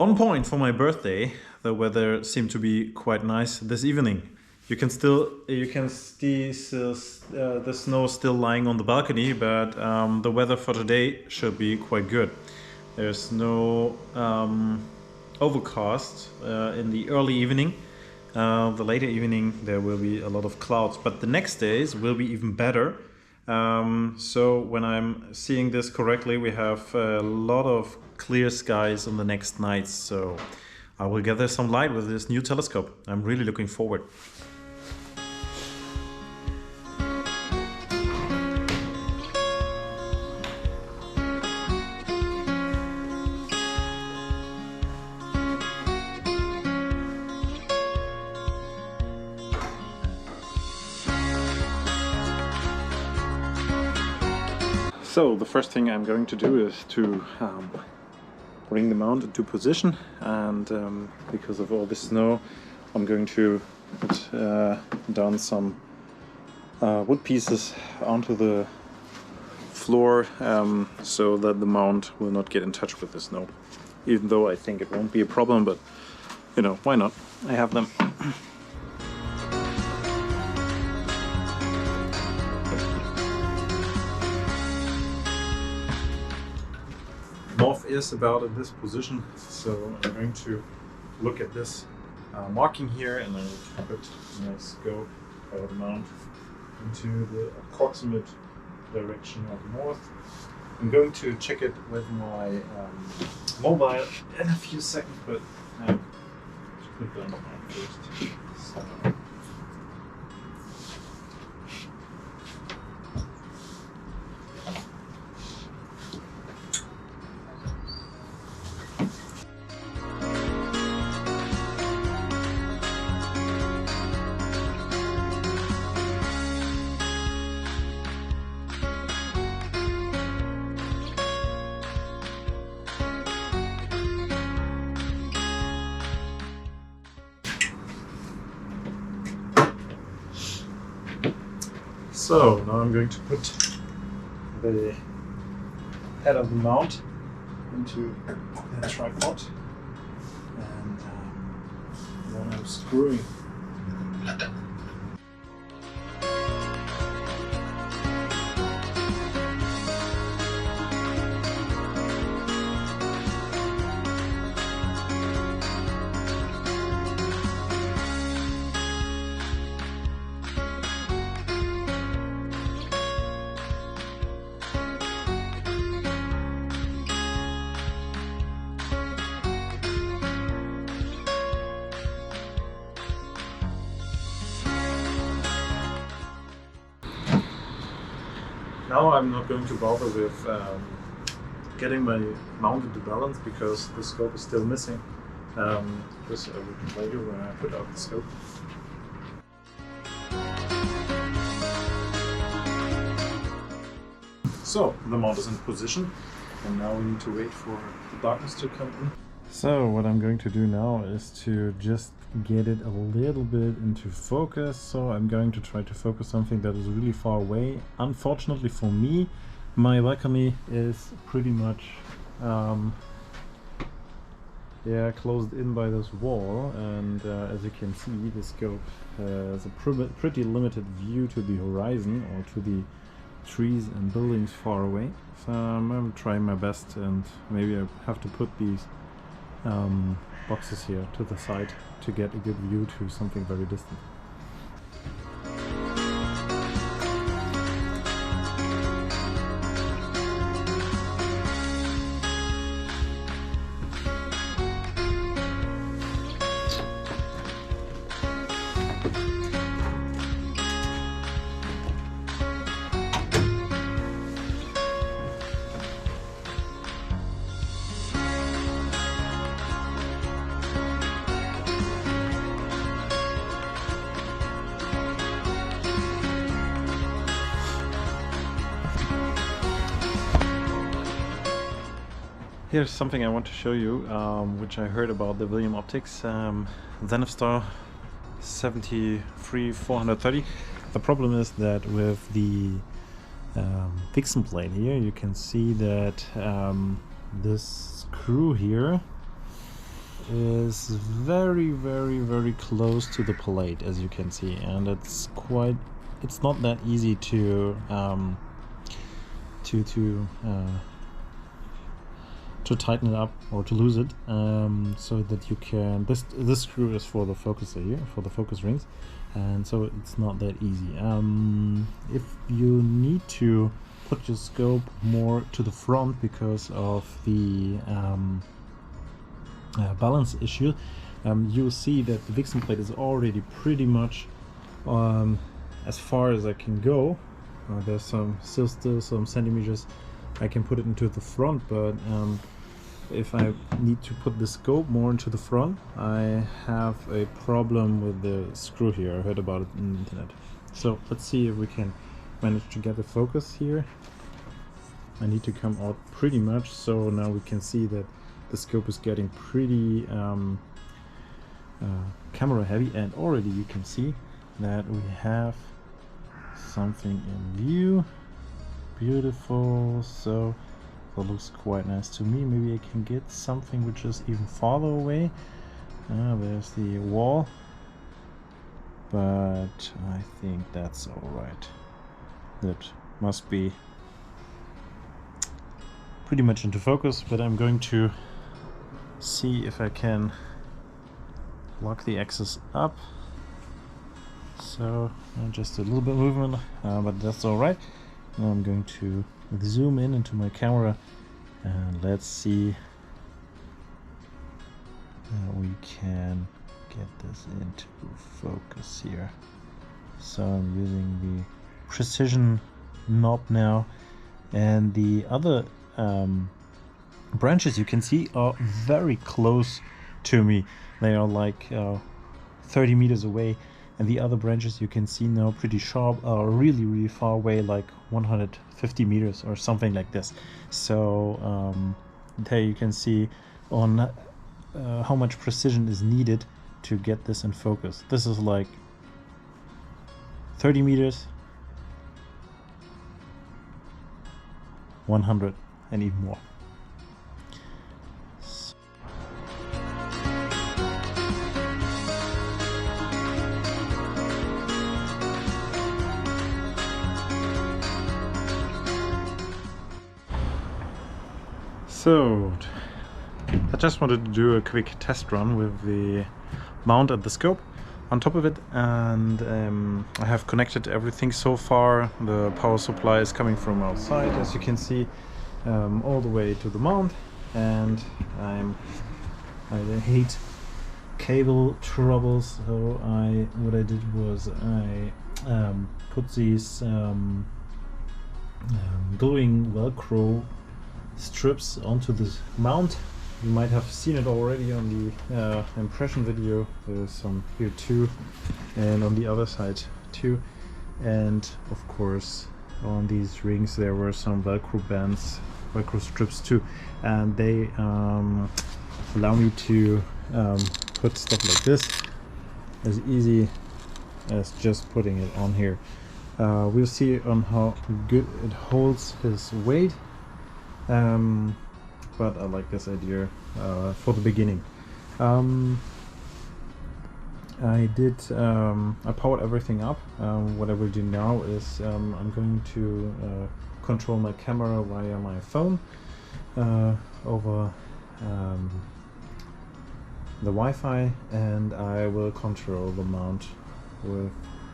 On point for my birthday, the weather seemed to be quite nice this evening. You can see the snow still lying on the balcony, but the weather for today should be quite good. There's no overcast in the early evening. The later evening there will be a lot of clouds, but the next days will be even better. So when I'm seeing this correctly, we have a lot of clear skies on the next nights. So I will gather some light with this new telescope. I'm really looking forward. So the first thing I'm going to do is to bring the mount into position, and because of all the snow I'm going to put down some wood pieces onto the floor so that the mount will not get in touch with the snow, even though I think it won't be a problem, but you know, why not? I have them. North is about in this position, so I'm going to look at this marking here, and I will put my scope or the mount into the approximate direction of north. I'm going to check it with my mobile in a few seconds, but I have to put down the mount first. So. So now I'm going to put the head of the mount into the tripod, and then I'm screwing. Now I'm not going to bother with getting my mount into balance because the scope is still missing. This I will do later when I put out the scope. So the mount is in position, and now we need to wait for the darkness to come in. So what I'm going to do now is to just get it a little bit into focus. So I'm going to try to focus something that is really far away. Unfortunately for me, my balcony is pretty much closed in by this wall, and as you can see, the scope has a pretty limited view to the horizon or to the trees and buildings far away. So I'm going to try my best, and maybe I have to put these boxes here to the side to get a good view to something very distant. Here's something I want to show you, which I heard about the William Optics Zenithstar 73-430. The problem is that with the fixing plate here, you can see that this screw here is very close to the plate, as you can see, and it's not that easy to tighten it up or to lose it, so that you can, this screw is for the focuser here, for the focus rings, and so it's not that easy. If you need to put your scope more to the front because of the balance issue, you'll see that the Vixen plate is already pretty much as far as I can go. There's still some centimeters I can put it into the front, but if I need to put the scope more into the front, I have a problem with the screw here. I heard about it on the internet. So let's see if we can manage to get the focus here. I need to come out pretty much, so now we can see that the scope is getting pretty camera heavy, and already you can see that we have something in view. Beautiful. So that looks quite nice to me. Maybe I can get something which is even farther away. There's the wall, but I think that's all right. That must be pretty much into focus, but I'm going to see if I can lock the axis up. So just a little bit of movement, but that's all right. Now I'm going to zoom in into my camera, and let's see how we can get this into focus here. So I'm using the precision knob now, and the other branches you can see are very close to me. They are like 30 meters away, and the other branches you can see now pretty sharp are really far away, like 150 meters or something like this. So there you can see on how much precision is needed to get this in focus. This is like 30 meters, 100, and even more. So I just wanted to do a quick test run with the mount and the scope on top of it, and I have connected everything so far. The power supply is coming from outside, as you can see, all the way to the mount, and I hate cable troubles, so what I did was I put these gluing Velcro strips onto this mount. You might have seen it already on the impression video. There's some here too, and on the other side too, and of course on these rings there were some Velcro bands, Velcro strips too, and they allow me to put stuff like this as easy as just putting it on here. We'll see on how good it holds his weight. But I like this idea for the beginning. I powered everything up. What I will do now is I'm going to control my camera via my phone over the Wi-Fi, and I will control the mount with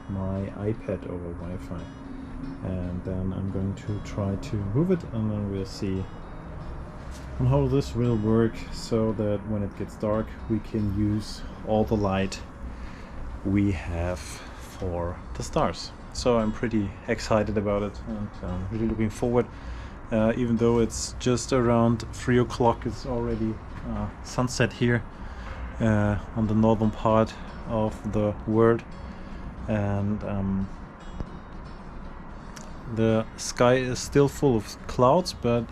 my iPad over Wi-Fi. And then I'm going to try to move it, and then we'll see on how this will work, so that when it gets dark we can use all the light we have for the stars. So I'm pretty excited about it, and I'm really looking forward. Even though it's just around 3 o'clock, it's already sunset here on the northern part of the world, and the sky is still full of clouds, but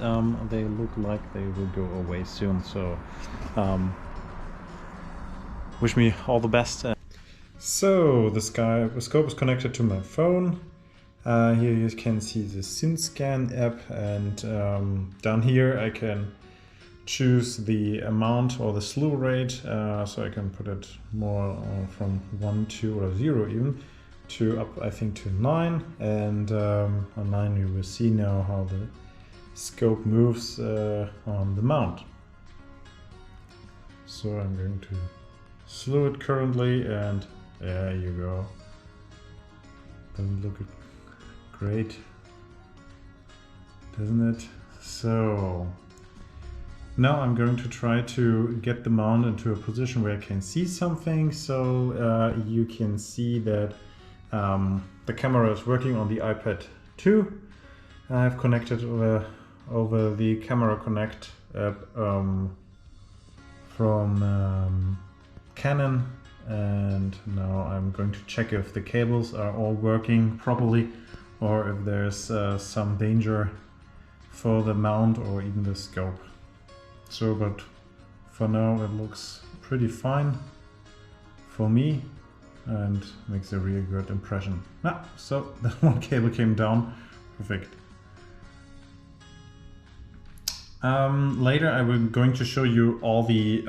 they look like they will go away soon. So wish me all the best. So the scope is connected to my phone. Here you can see the SynScan app, and down here I can choose the amount or the slew rate, so I can put it more from 1, 2 or 0 even to up, I think, to 9, and on 9 you will see now how the scope moves on the mount. So I'm going to slew it currently, and there you go. Doesn't look great, doesn't it? So now I'm going to try to get the mount into a position where I can see something. So you can see that the camera is working on the iPad 2. I've connected over the Camera Connect app from Canon, and now I'm going to check if the cables are all working properly or if there's some danger for the mount or even the scope. So, but for now it looks pretty fine for me and makes a really good impression. So that one cable came down, perfect. Later I'm going to show you all the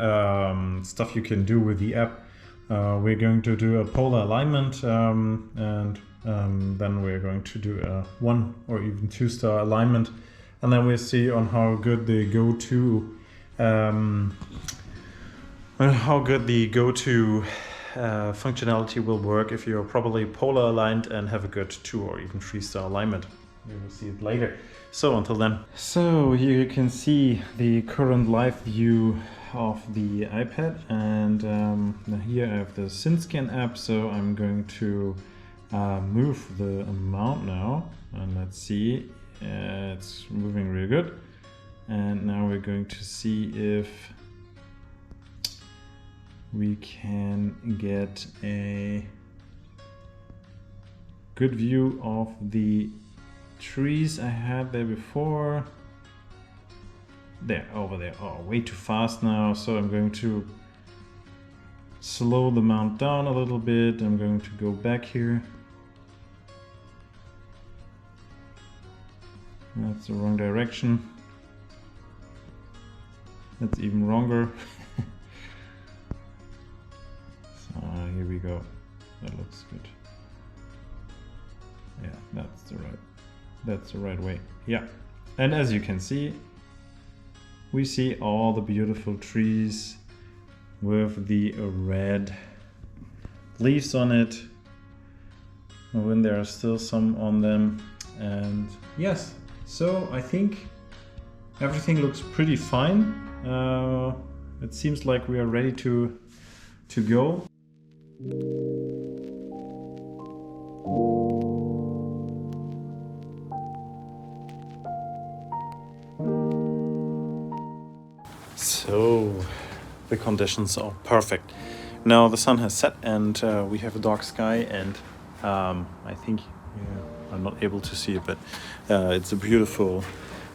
stuff you can do with the app. We're going to do a polar alignment, and then we're going to do a 1 or even 2-star alignment, and then we'll see on how good the go-to functionality will work if you're properly polar aligned and have a good 2 or even 3-star alignment. We will see it later. So until then. So here you can see the current live view of the iPad, and here I have the SynScan app. So I'm going to move the mount now, and let's see, it's moving really good. And now we're going to see if we can get a good view of the trees I had there before. There, over there. Oh, way too fast now. So I'm going to slow the mount down a little bit. I'm going to go back here. That's the wrong direction. That's even wronger. So here we go. That looks good. Yeah, that's the right way. Yeah, and as you can see, we see all the beautiful trees with the red leaves on it, when there are still some on them. And yes, so I think everything looks pretty fine. It seems like we are ready to go. So the conditions are perfect. Now the sun has set, and we have a dark sky, and I think I'm not able to see it, but it's a beautiful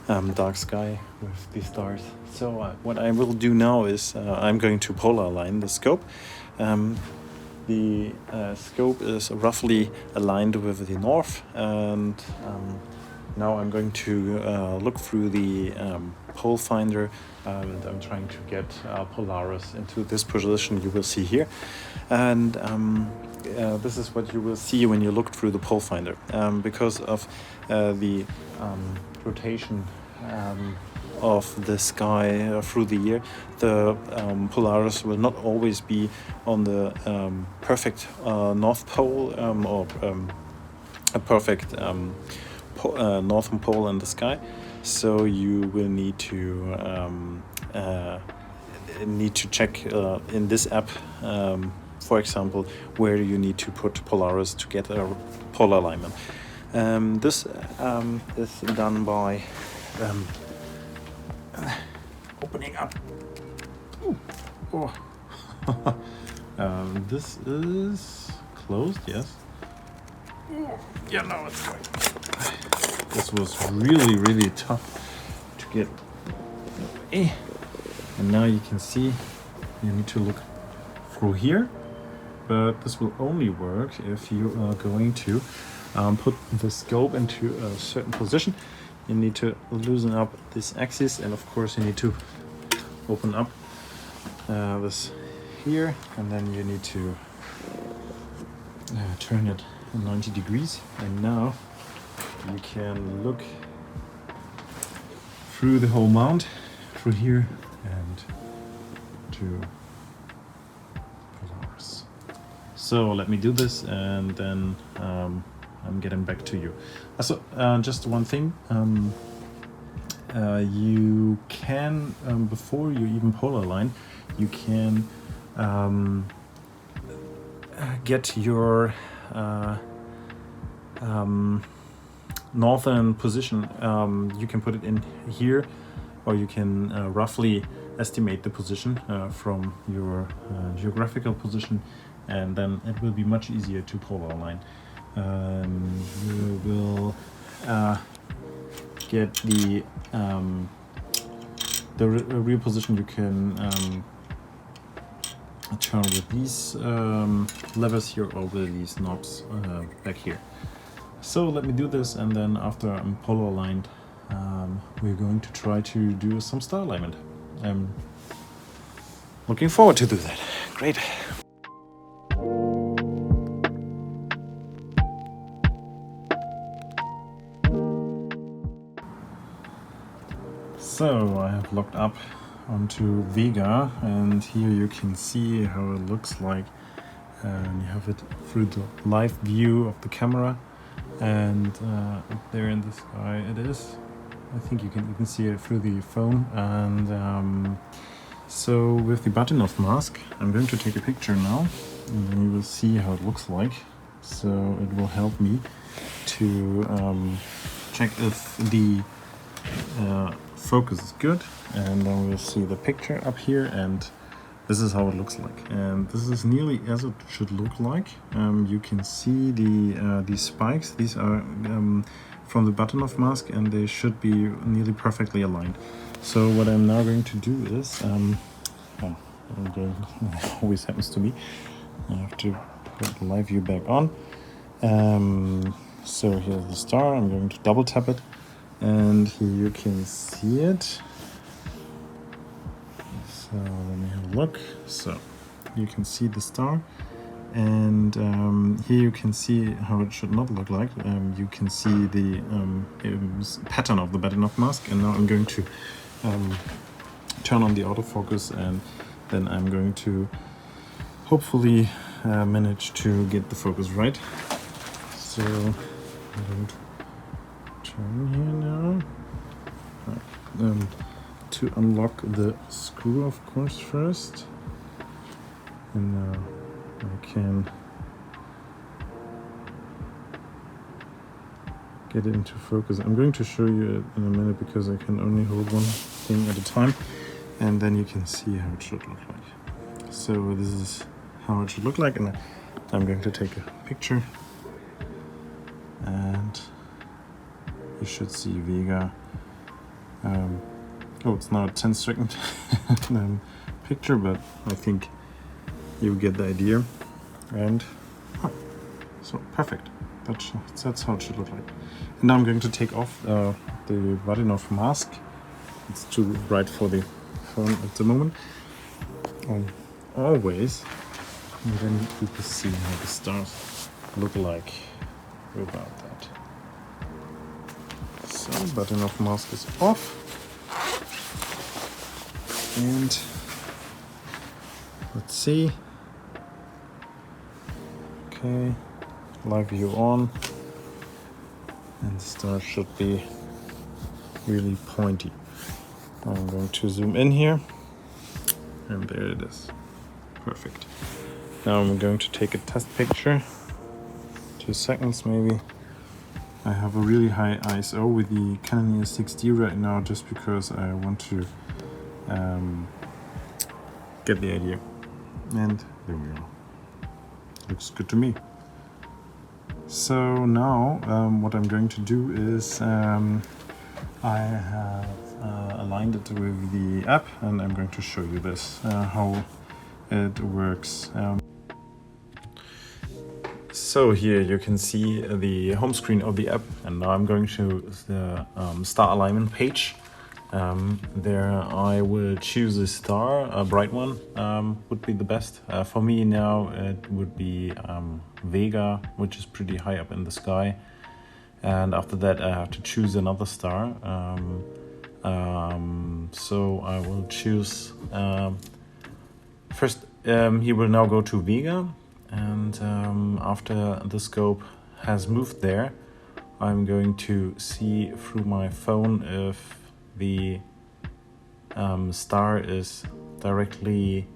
dark sky with the stars. So what I will do now is I'm going to polar align the scope. The scope is roughly aligned with the north, and now I'm going to look through the pole finder, and I'm trying to get Polaris into this position you will see here. And this is what you will see when you look through the pole finder. Because of the rotation of the sky through the year, the Polaris will not always be on the perfect North Pole or a perfect northern pole in the sky. So you will need to check in this app, for example, where you need to put Polaris to get a polar alignment. This is done by opening up. Ooh. Oh. This is closed, yes. Yeah, no, it's fine. This was really tough to get away. And now you can see you need to look through here, but this will only work if you are going to put the scope into a certain position. You need to loosen up this axis, and of course you need to open up this here, and then you need to turn it 90 degrees, and now you can look through the whole mount, through here and to Polaris. So let me do this, and then I'm getting back to you. So just one thing, you can, before you even polar align, you can get your northern position. You can put it in here, or you can roughly estimate the position from your geographical position, and then it will be much easier to polar align. You will get the real position. You can turn with these levers here, or with these knobs back here. So let me do this, and then after I'm polar aligned, we're going to try to do some star alignment. I'm looking forward to do that. Great. So I have logged up onto Vega, and here you can see how it looks like. You have it through the live view of the camera, and up there in the sky it is. I think you can even see it through the phone. And so with the button-off mask, I'm going to take a picture now, and then you will see how it looks like. So it will help me to check if the focus is good, and then we'll see the picture up here, and this is how it looks like, and this is nearly as it should look like. You can see the spikes. These are from the button-off mask, and they should be nearly perfectly aligned. So what I'm now going to do is, always happens to me, I have to put the live view back on. So here's the star. I'm going to double tap it, and here you can see it. So let me have a look. So you can see the star, and here you can see how it should not look like. You can see the pattern of the button-off mask, and now I'm going to turn on the autofocus, and then I'm going to hopefully manage to get the focus right. So I'm going to turn here now. To unlock the screw, of course, first, and now I can get it into focus. I'm going to show you it in a minute, because I can only hold one thing at a time, and then you can see how it should look like. So this is how it should look like, and I'm going to take a picture, and you should see Vega. Oh, it's now a 10-second picture, but I think you get the idea. And so perfect. That's how it should look like. And now I'm going to take off the button-off mask. It's too bright for the phone at the moment. Always. And then you can see how the stars look like without that. So button-off mask is off. And let's see. Okay, live view on, and the star should be really pointy. I'm going to zoom in here, and there it is. Perfect. Now I'm going to take a test picture. 2 seconds maybe. I have a really high ISO with the Canon EOS 6D right now, just because I want to get the idea. And there we are. Looks good to me. So now what I'm going to do is I have aligned it with the app, and I'm going to show you this, how it works. So here you can see the home screen of the app, and now I'm going to the star alignment page. There I will choose a star, a bright one would be the best. For me now it would be Vega, which is pretty high up in the sky. And after that I have to choose another star. So I will choose, first he will now go to Vega, and after the scope has moved there, I'm going to see through my phone if the star is directly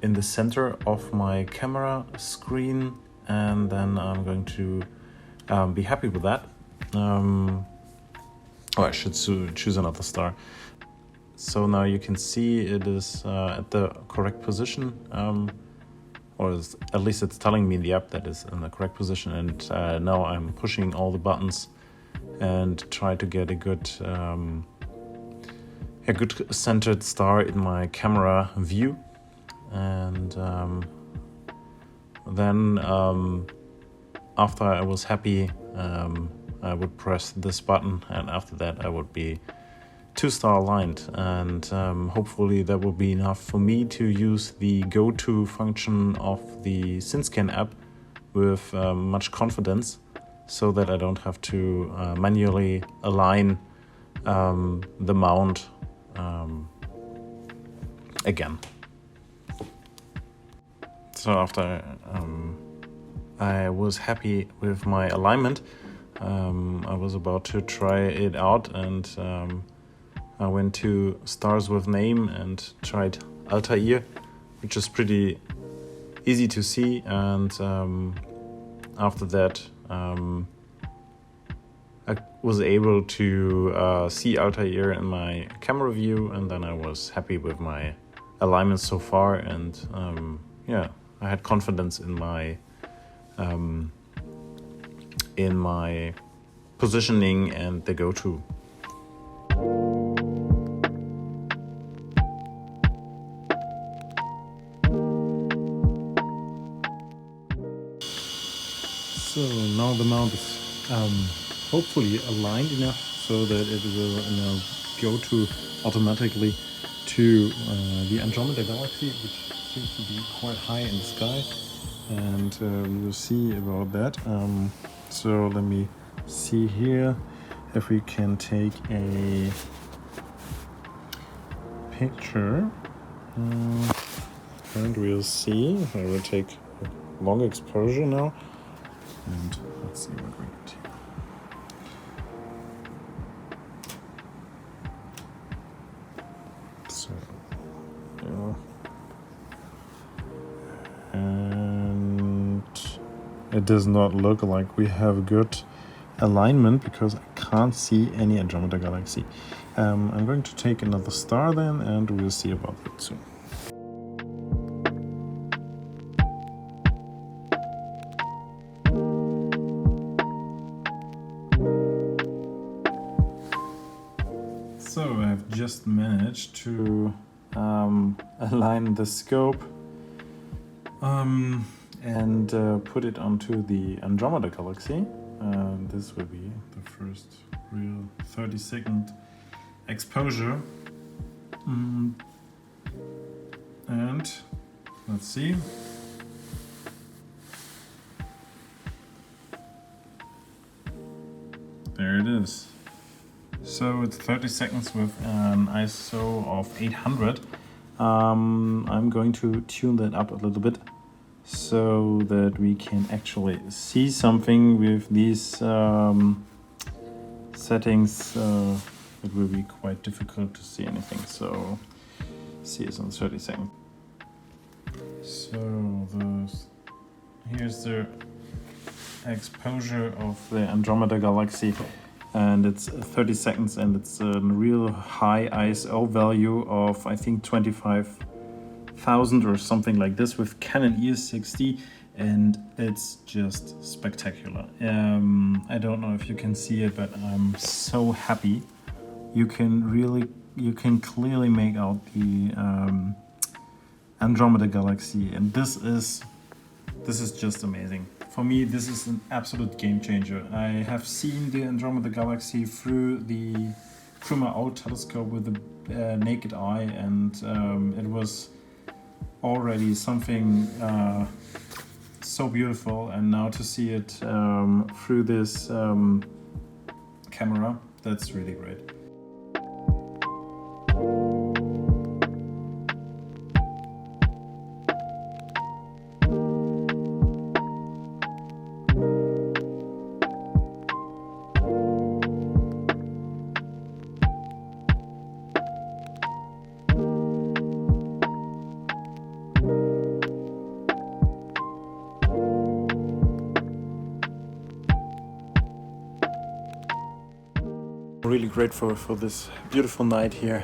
in the center of my camera screen, and then I'm going to be happy with that. I should choose another star. So now you can see it is at the correct position, or at least it's telling me in the app that it's in the correct position, and now I'm pushing all the buttons and try to get a good centered star in my camera view. And then after I was happy, I would press this button, and after that I would be 2-star aligned, and hopefully that will be enough for me to use the go-to function of the SynScan app with much confidence, so that I don't have to manually align the mount again. So after I was happy with my alignment, I was about to try it out, and I went to stars with name and tried Altair, which is pretty easy to see, and after that I was able to see Altair in my camera view, and then I was happy with my alignment so far, and I had confidence in my positioning and the go-to. So now the mount is hopefully aligned enough so that it will go to automatically to the Andromeda Galaxy, which seems to be quite high in the sky, and we will see about that. So let me see here if we can take a picture, and we'll see. I will take a long exposure now, and let's see what we get here. So, and it does not look like we have good alignment because I can't see any Andromeda Galaxy. I'm going to take another star then, and we'll see about that soon. So I've just managed to align the scope and put it onto the Andromeda Galaxy. This will be the first real 30-second exposure. And let's see. There it is. So it's 30 seconds with an ISO of 800. I'm going to tune that up a little bit so that we can actually see something with these settings. It will be quite difficult to see anything, so see us in 30 seconds. So here's the exposure of the Andromeda Galaxy, and it's 30 seconds, and it's a real high ISO value of I think 25,000 or something like this with Canon EOS 6D, and it's just spectacular. I don't know if you can see it, but I'm so happy. You can clearly make out the Andromeda Galaxy, and this is just amazing. For me, this is an absolute game changer. I have seen the Andromeda Galaxy through the through my old telescope with the naked eye, and it was already something so beautiful, and now to see it through this camera, that's really great. Really great for this beautiful night here.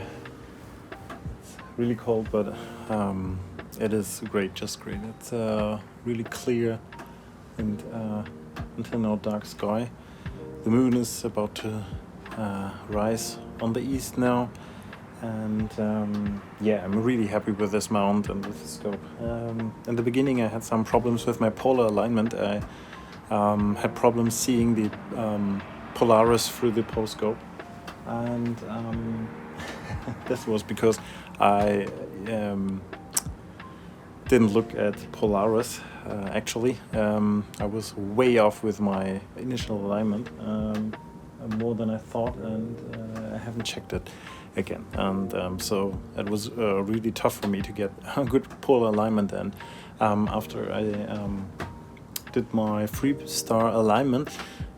It's really cold, but it is great, just great. It's really clear and until now dark sky. The moon is about to rise on the east now, and yeah, I'm really happy with this mount and with the scope. In the beginning I had some problems with my polar alignment. I had problems seeing the Polaris through the polescope, and this was because I didn't look at Polaris. Actually, I was way off with my initial alignment, more than I thought, and I haven't checked it again, and so it was really tough for me to get a good polar alignment. And after I did my 3-star alignment,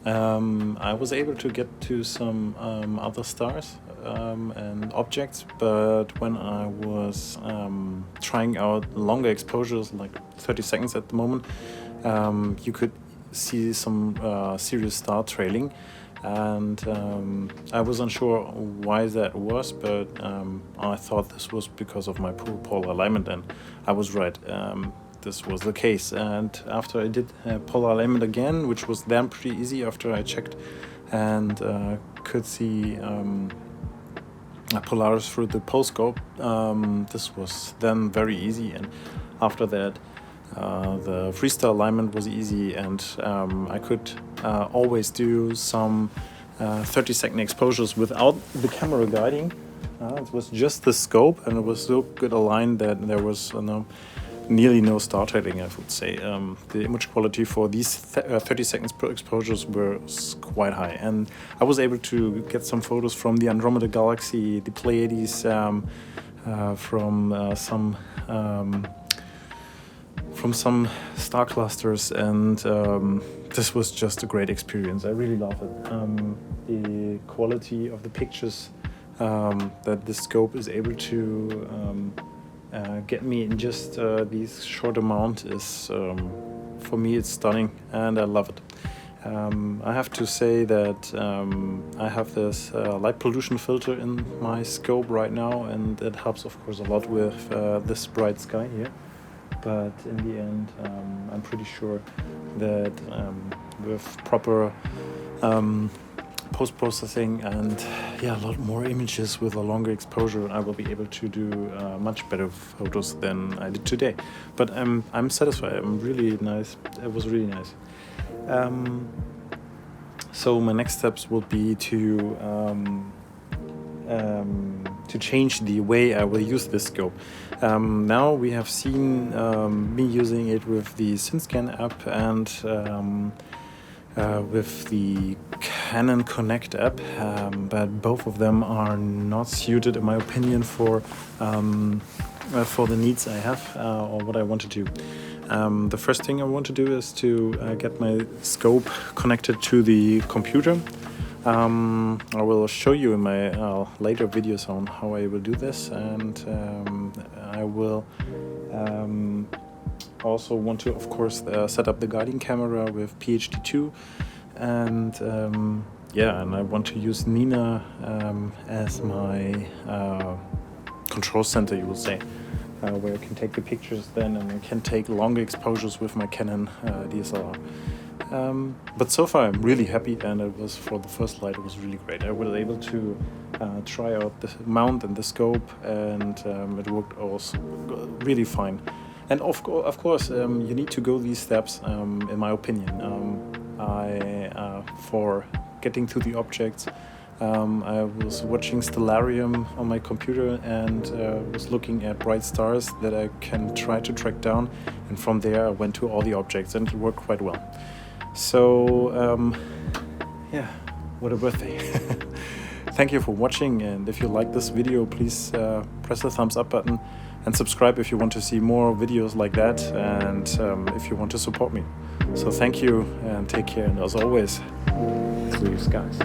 I was able to get to some other stars and objects, but when I was trying out longer exposures, like 30 seconds at the moment, you could see some serious star trailing, and I was unsure why that was, but I thought this was because of my poor polar alignment, and I was right. This was the case, and after I did polar alignment again, which was then pretty easy after I checked and could see Polaris through the polescope, this was then very easy, and after that the 3-star alignment was easy, and I could always do some 30-second exposures without the camera guiding. It was just the scope, and it was so good aligned that there was nearly no star trailing, I would say. The image quality for these 30 seconds per exposures was quite high, and I was able to get some photos from the Andromeda Galaxy, the Pleiades, from some star clusters, and this was just a great experience. I really love it. The quality of the pictures that the scope is able to get me in just these short amount is, for me, it's stunning, and I love it. I have to say that I have this light pollution filter in my scope right now, and it helps, of course, a lot with this bright sky here. But in the end, I'm pretty sure that with proper post-processing and a lot more images with a longer exposure, I will be able to do much better photos than I did today. But I'm satisfied. I'm really nice. It was really nice. So my next steps will be to change the way I will use this scope. Now we have seen me using it with the SynScan app and with the Canon Connect app, but both of them are not suited, in my opinion, for the needs I have or what I want to do. The first thing I want to do is to get my scope connected to the computer. I will show you in my later videos on how I will do this, and I will also want to, of course, set up the guiding camera with PHD2, and and I want to use Nina as my control center, you will say, where I can take the pictures then, and I can take longer exposures with my Canon DSLR. But so far I'm really happy, and it was, for the first light, it was really great. I was able to try out the mount and the scope, and it worked also really fine. And of course, you need to go these steps, in my opinion. For getting to the objects, I was watching Stellarium on my computer and was looking at bright stars that I can try to track down, and from there I went to all the objects and it worked quite well. So yeah, what a birthday. Thank you for watching, and if you like this video, please press the thumbs up button and subscribe if you want to see more videos like that, and if you want to support me. So thank you and take care, and as always, blue skies.